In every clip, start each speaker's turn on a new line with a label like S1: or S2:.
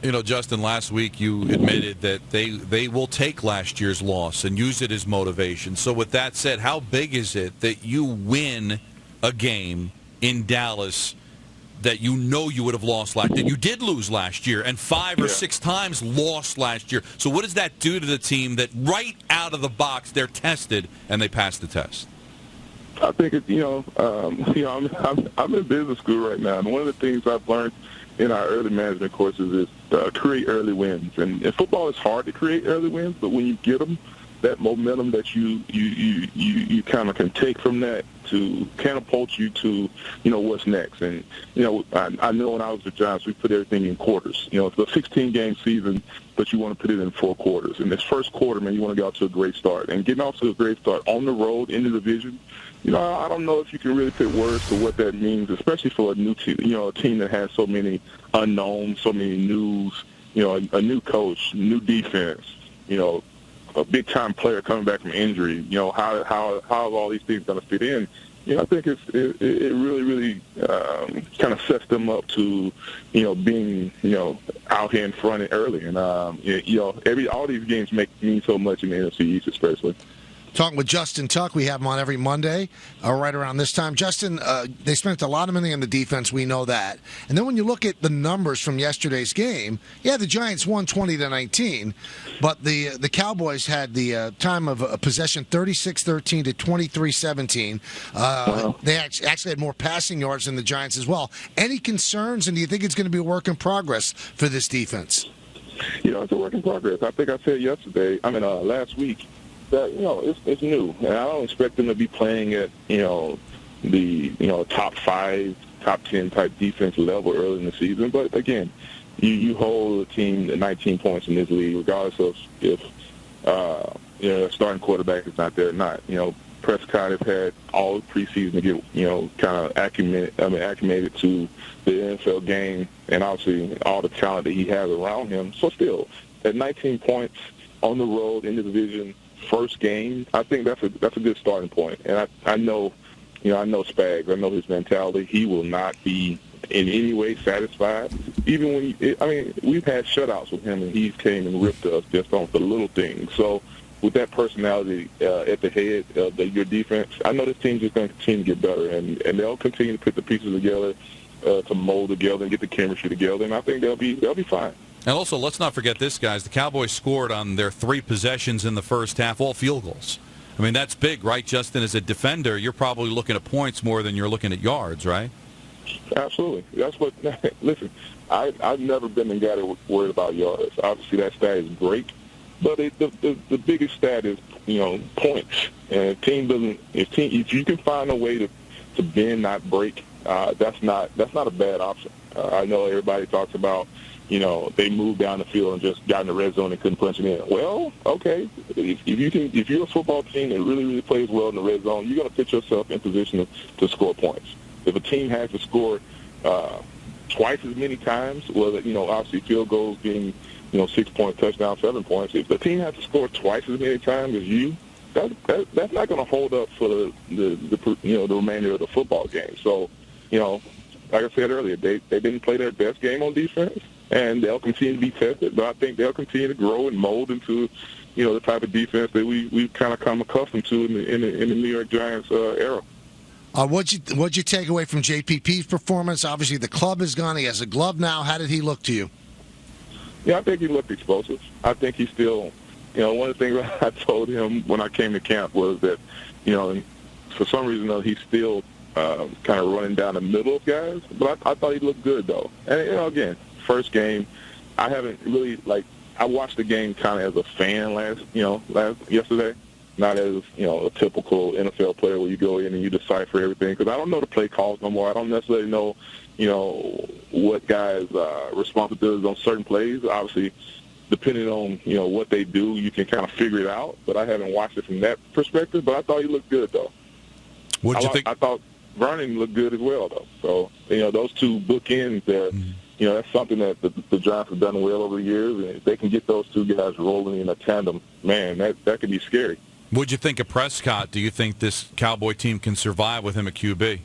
S1: You know, Justin, last week you admitted that they will take last year's loss and use it as motivation. So with that said, how big is it that you win a game in Dallas that you know you would have lost last year? You did lose last year, and 5 or 6 times lost last year. So what does that do to the team that right out of the box they're tested and they pass the test?
S2: I think I'm in business school right now, and one of the things I've learned in our early management courses is create early wins. And football is hard to create early wins, but when you get them, that momentum that you kind of can take from that to catapult you to, what's next. And, I know when I was with Giants, we put everything in quarters. It's a 16-game season, but you want to put it in 4 quarters. And this first quarter, man, you want to get off to a great start. And getting off to a great start on the road in the division, I don't know if you can really put words to what that means, especially for a new team, a team that has so many unknowns, so many news, a new coach, new defense, a big-time player coming back from injury. How are all these things going to fit in? I think it really, really kind of sets them up to, being, out here in front and early. And, all these games mean so much in the NFC East especially.
S3: Talking with Justin Tuck. We have him on every Monday, right around this time. Justin, they spent a lot of money on the defense. We know that. And then when you look at the numbers from yesterday's game, the Giants won 20-19, but the Cowboys had the time of possession 36-13 to 23-17.
S2: Wow.
S3: They actually had more passing yards than the Giants as well. Any concerns, and do you think it's going to be a work in progress for this defense?
S2: It's a work in progress. I think I said last week, that it's new, and I don't expect them to be playing at the top 5, top 10 type defense level early in the season. But again, you hold a team at 19 points in this league, regardless of if a starting quarterback is not there or not. Prescott has had all preseason to get kind of acclimated to the NFL game, and obviously all the talent that he has around him. So still, at 19 points on the road in the division. First game, I think that's a good starting point. And I know Spags. I know his mentality. He will not be in any way satisfied. Even when we've had shutouts with him, and he came and ripped us just on the little things. So with that personality at the head of your defense, I know this team's just going to continue to get better, and they'll continue to put the pieces together to mold together and get the chemistry together. And I think they'll be fine.
S1: And also, let's not forget this, guys. The Cowboys scored on their 3 possessions in the first half, all field goals. I mean, that's big, right, Justin? As a defender, you're probably looking at points more than you're looking at yards, right?
S2: Absolutely. That's what – listen, I've never been the guy that was worried about yards. Obviously, that stat is great. But the biggest stat is, points. And if you can find a way to bend, not break, that's not a bad option. I know everybody talks about – they moved down the field and just got in the red zone and couldn't punch it in. Well, okay. If you're a football team that really, really plays well in the red zone, you're going to put yourself in position to score points. If a team has to score twice as many times, obviously field goals being, 6-point touchdown, 7 points. If the team has to score twice as many times as you, that's not going to hold up for the remainder of the football game. So, like I said earlier, they didn't play their best game on defense. And they'll continue to be tested, but I think they'll continue to grow and mold into, the type of defense that we've kind of come accustomed to in the New York Giants era.
S3: What'd you take away from JPP's performance? Obviously, the club is gone. He has a glove now. How did he look to you?
S2: Yeah, I think he looked explosive. I think he's still, one of the things I told him when I came to camp was that, for some reason, though, he's still kind of running down the middle of guys. But I thought he looked good, though. And, again, first game, I haven't really, I watched the game kind of as a fan yesterday, not as, a typical NFL player where you go in and you decipher everything, because I don't know the play calls no more. I don't necessarily know, what guys' responsibilities on certain plays. Obviously, depending on, what they do, you can kind of figure it out, but I haven't watched it from that perspective. But I thought he looked good, though.
S1: What'd you think?
S2: I thought Vernon looked good as well, though. So, those two bookends there, that's something that the Giants have done well over the years, and if they can get those two guys rolling in a tandem, man, that could be scary.
S1: What'd you think of Prescott? Do you think this Cowboy team can survive with him at QB?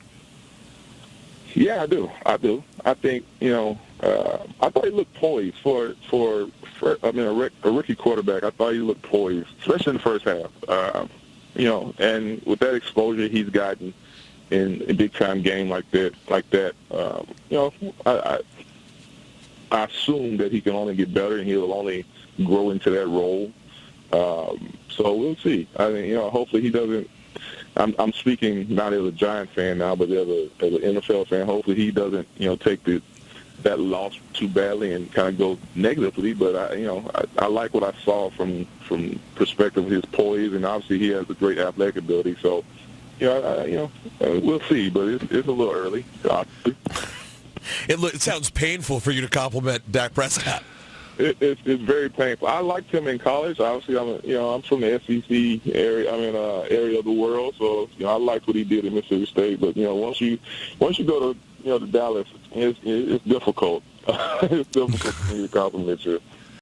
S2: Yeah, I do. I think, I thought he looked poised for a rookie quarterback. I thought he looked poised, especially in the first half. And with that exposure he's gotten in a big time game like that, I assume that he can only get better and he'll only grow into that role. So we'll see. I mean, hopefully he doesn't. I'm speaking not as a Giant fan now, but as an NFL fan. Hopefully he doesn't, take that loss too badly and kind of go negatively. But I like what I saw from perspective of his poise, and obviously he has a great athletic ability. So, we'll see. But it's a little early, obviously.
S4: It sounds painful for you to compliment Dak Prescott.
S2: It's very painful. I liked him in college. Obviously, I'm from the SEC area. Area of the world. So I liked what he did in Mississippi State. But once you go to to Dallas, it's difficult. It's difficult for me to compliment you.